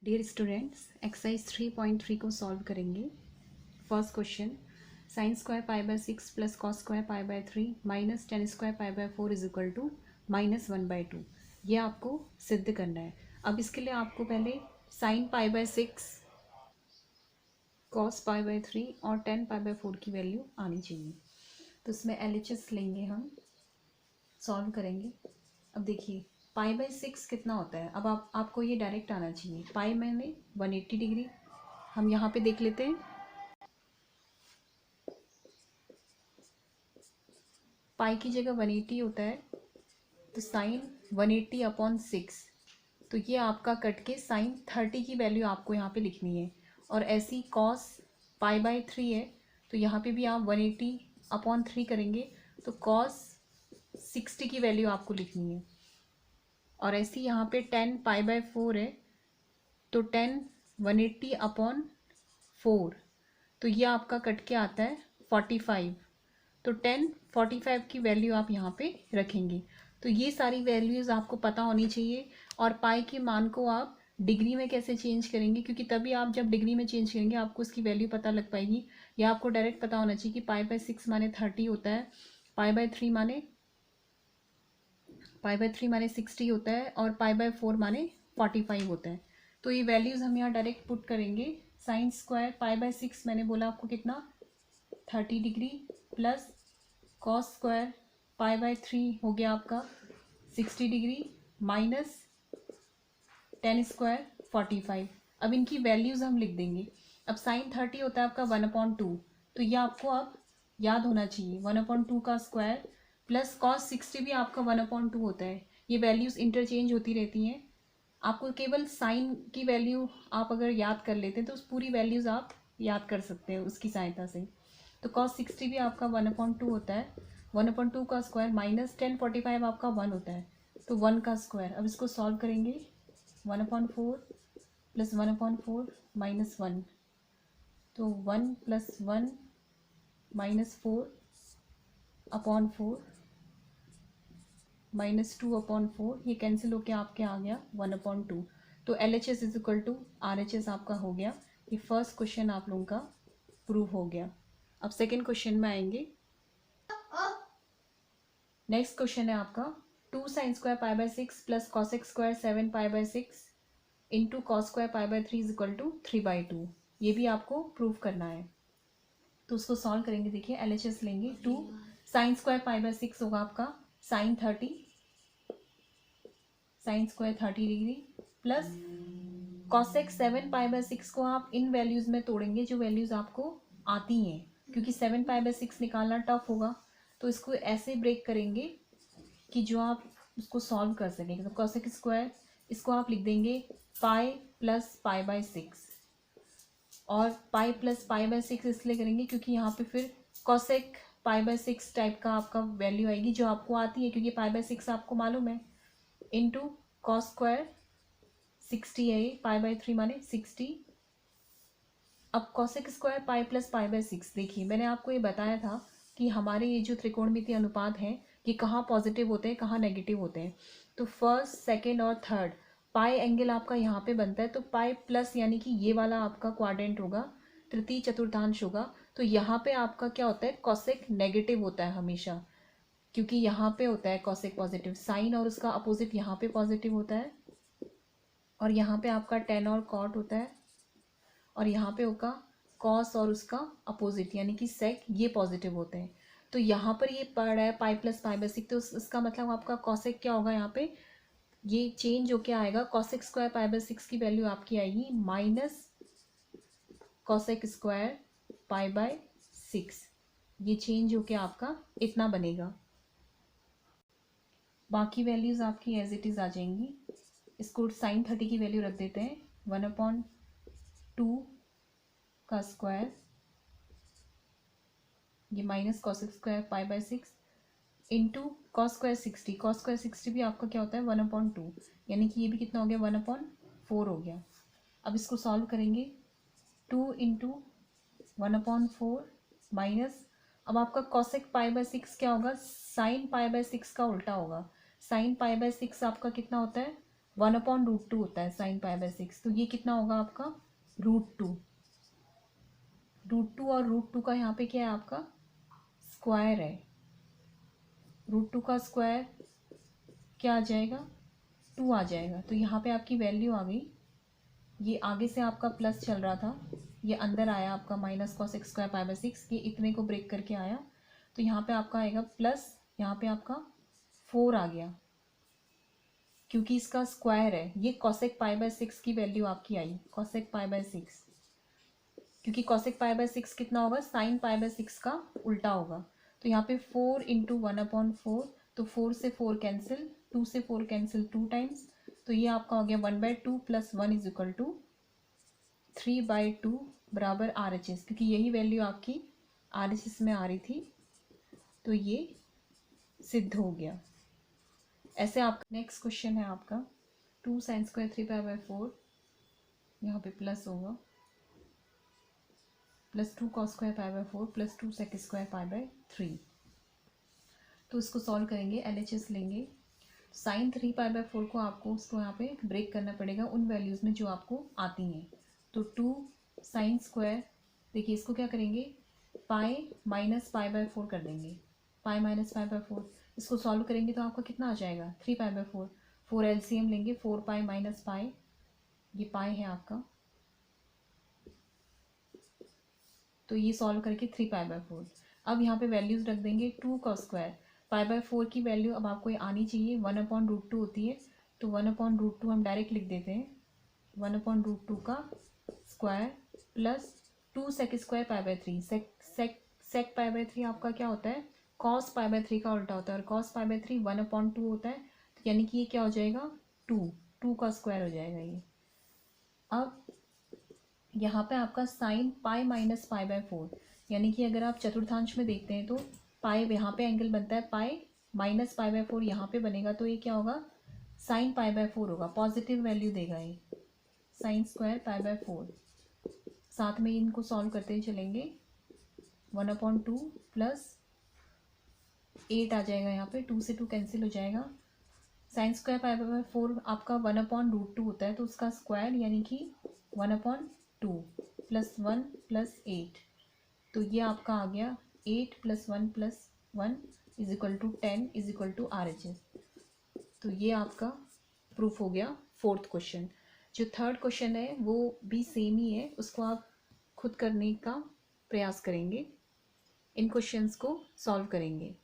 Dear students, exercise 3.3 को solve करेंगे। First question, sine square pi by 6 plus cos square pi by 3 minus ten square pi by 4 is equal to -1/2। ये आपको सिद्ध करना है। अब इसके लिए आपको पहले sine pi by 6, cos pi by 3 और टेन पाई बाय 4 की वैल्यू आनी चाहिए। तो इसमें LHS लेंगे, हम सॉल्व करेंगे। अब देखिए पाई बाय 6 कितना होता है। अब आपको ये डायरेक्ट आना चाहिए। पाई मैंने 180 डिग्री, हम यहाँ पे देख लेते हैं। पाई की जगह 180 होता है, तो साइन 180/6, तो ये आपका कट के साइन 30 की वैल्यू आपको यहाँ पे लिखनी है। और ऐसी कॉस पाई बाय 3 है, तो यहाँ पे भी आप 180/3 करेंगे, तो कॉस 60 की वैल्यू आपको लिखनी है। और ऐसी यहाँ पे 10 पाई बाय 4 है, तो 10 180/4, तो ये आपका कट के आता है 45। तो 10 45 की वैल्यू आप यहाँ पे रखेंगे। तो ये सारी वैल्यूज़ आपको पता होनी चाहिए। और पाई के मान को आप डिग्री में कैसे चेंज करेंगे, क्योंकि तभी आप जब डिग्री में चेंज करेंगे आपको उसकी वैल्यू पता लग पाएगी। या आपको डायरेक्ट पता होना चाहिए कि पाई बाय 6 माने 30 होता है, पाई बाय 3 माने 60 होता है, और पाई बाय 4 माने 45 होता है। तो ये वैल्यूज़ हम यहाँ डायरेक्ट पुट करेंगे। साइन स्क्वायर पाई बाय 6 मैंने बोला आपको कितना, 30 degree, plus cos square pi by 3 हो गया आपका 60 डिग्री, माइनस 10 स्क्वायर 45। अब इनकी वैल्यूज़ हम लिख देंगे। अब साइन 30 होता है आपका 1/2, तो ये आपको अब याद होना चाहिए। 1/2 का स्क्वायर प्लस कॉस 60 भी आपका 1/2 होता है। ये वैल्यूज़ इंटरचेंज होती रहती हैं। आपको केवल साइन की वैल्यू आप अगर याद कर लेते हैं तो उस पूरी वैल्यूज़ आप याद कर सकते हैं उसकी सहायता से। तो कॉस 60 भी आपका 1/2 होता है। 1/2 का स्क्वायर माइनस 1045 आपका 1 होता है, तो 1 का स्क्वायर। अब इसको सॉल्व करेंगे। 1/4 प्लस 1/4 माइनस 1, तो 1 प्लस 1 माइनस 4/4 -2/4, ये कैंसिल होके आपके आ गया 1/2। तो LHS is equal to RHS आपका हो गया। ये फर्स्ट क्वेश्चन आप लोगों का प्रूव हो गया। अब सेकंड क्वेश्चन में आएंगे। नेक्स्ट क्वेश्चन है आपका 2 sine square pi by 6 plus cosec square 7 pi by 6 into cos square pi by 3 is equal to 3/2। ये भी आपको प्रूव करना है। तो उसको सॉल्व करेंगे। देखिए LHS लेंगे। 2 साइन स्क्वायर पाई बाय 6 होगा आपका sine 30, sine square 30 degree, plus cosec 7 pi by 6 को आप इन वैल्यूज़ में तोड़ेंगे जो वैल्यूज़ आपको आती हैं, क्योंकि 7 पाई बाय 6 निकालना टफ होगा। तो इसको ऐसे ब्रेक करेंगे कि जो आप उसको सॉल्व कर सकेंगे। तो कॉसेक स्क्वायर इसको आप लिख देंगे पाई प्लस पाई बाय 6, और पाई प्लस पाई बाय 6 इसलिए करेंगे क्योंकि यहाँ पे फिर कॉसेक पाई बाय 6 टाइप का आपका वैल्यू आएगी जो आपको आती है, क्योंकि पाई बाय 6 आपको मालूम है, इंटू कॉस स्क्वायर 60 है, ये पाई बाय 3 माने 60। अब cosec square pi plus pi by 6, देखिए मैंने आपको ये बताया था कि हमारे ये जो त्रिकोणमितीय अनुपात हैं ये कहाँ पॉजिटिव होते हैं, कहाँ नेगेटिव होते हैं। तो फर्स्ट, सेकेंड और थर्ड पाई एंगल आपका यहाँ पे बनता है, तो पाई प्लस यानी कि ये वाला आपका क्वाड्रेंट होगा, तृतीय चतुर्थांश होगा। तो यहाँ पे आपका क्या होता है, कॉसेक नेगेटिव होता है हमेशा, क्योंकि यहाँ पे होता है कॉसेक पॉजिटिव। साइन और उसका अपोजिट यहाँ पे पॉजिटिव होता है, और यहाँ पे आपका टेन और कॉट होता है, और यहाँ पे होगा कॉस और उसका अपोजिट यानी कि सेक, ये पॉजिटिव होते हैं। तो यहाँ पर ये पड़ रहा है पाई प्लस पाई बाय 6, तो इसका मतलब आपका कॉसेक क्या होगा, यहाँ पे ये चेंज होके आएगा। कॉसेक स्क्वायर पाई बाय 6 की वैल्यू आपकी आएगी minus cosec square pi by 6, ये चेंज होके आपका इतना बनेगा। बाकी वैल्यूज़ आपकी एज इट इज़ आ जाएंगी। इसको साइन 30 की वैल्यू रख देते हैं 1/2 का स्क्वायर, ये minus cosec square pi by 6 into cos square 60। Cos square 60 भी आपका क्या होता है 1/2, यानी कि ये भी कितना हो गया 1/4 हो गया। अब इसको सॉल्व करेंगे। 2 इंटू 1/4 माइनस, अब आपका कॉसेक पाई बाय 6 क्या होगा, साइन पाई बाय 6 का उल्टा होगा। साइन पाई बाय 6 आपका कितना होता है 1/√2 होता है साइन पाई बाय 6, तो ये कितना होगा आपका √2। √2 और √2 का यहाँ पे क्या है आपका स्क्वायर है। √2 का स्क्वायर क्या आ जाएगा 2 आ जाएगा। तो यहाँ पे आपकी वैल्यू आ गई, ये आगे से आपका प्लस चल रहा था, ये अंदर आया आपका -cos² ये इतने को ब्रेक करके आया, तो यहाँ पे आपका आएगा प्लस, यहाँ पे आपका 4 आ गया क्योंकि इसका स्क्वायर है। ये cos² की वैल्यू आपकी आई cos², क्योंकि cos² कितना होगा sin π/6 का उल्टा होगा। तो यहाँ पे 4 × 1/4, तो 4 से 4 कैंसिल, 2 से 4 कैंसिल 2 टाइम्स, तो ये आपका हो गया 1/2 + 1 = 3/2 बराबर RHS, क्योंकि यही वैल्यू आपकी RHS में आ रही थी, तो ये सिद्ध हो गया। ऐसे आपका नेक्स्ट क्वेश्चन है आपका 2 sin² 3π/4, यहाँ पे प्लस होगा +2 cos² π/4 +2 sec² π/3। तो इसको सॉल्व करेंगे, LHS लेंगे। साइन 3π/4 को आपको उसको यहाँ पे ब्रेक करना पड़ेगा उन वैल्यूज़ में जो आपको आती हैं। तो 2 sin², देखिए इसको क्या करेंगे पाई -π/4 कर देंगे, पाई -π/4। इसको सॉल्व करेंगे तो आपका कितना आ जाएगा 3π/4। 4 LCM लेंगे, 4 पाई माइनस पाई, ये पाई है आपका, तो ये सॉल्व करके 3π/4। अब यहाँ पे वैल्यूज़ रख देंगे 2 cos² π/4 की वैल्यू अब आपको ये आनी चाहिए 1/√2 होती है, तो 1/√2 हम डायरेक्ट लिख देते हैं, 1/√2 का स्क्वायर प्लस 2 sec² π/3। sec π/3 आपका क्या होता है cos π/3 का उल्टा होता है, और cos π/3 1/2 होता है, तो यानी कि ये क्या हो जाएगा 2 का स्क्वायर हो जाएगा ये। अब यहाँ पे आपका साइन पाई -π/4, यानी कि अगर आप चतुर्थांश में देखते हैं तो पाई यहाँ पे एंगल बनता है, पाई -π/4 यहाँ पे बनेगा, तो ये क्या होगा साइन π/4 होगा, पॉजिटिव वैल्यू देगा ये sin² π/4। साथ में इनको सॉल्व करते ही चलेंगे, 1/2 + 8 आ जाएगा, यहाँ पे 2 से 2 कैंसिल हो जाएगा। sin² π/4 आपका 1/√2 होता है, तो उसका स्क्वायर यानी कि 1/2 + 1 + 8, तो ये आपका आ गया 8 + 1 + 1 = 10 = RHS। तो ये आपका प्रूफ हो गया फोर्थ क्वेश्चन। जो थर्ड क्वेश्चन है वो भी सेम ही है, उसको आप खुद करने का प्रयास करेंगे, इन क्वेश्चंस को सॉल्व करेंगे।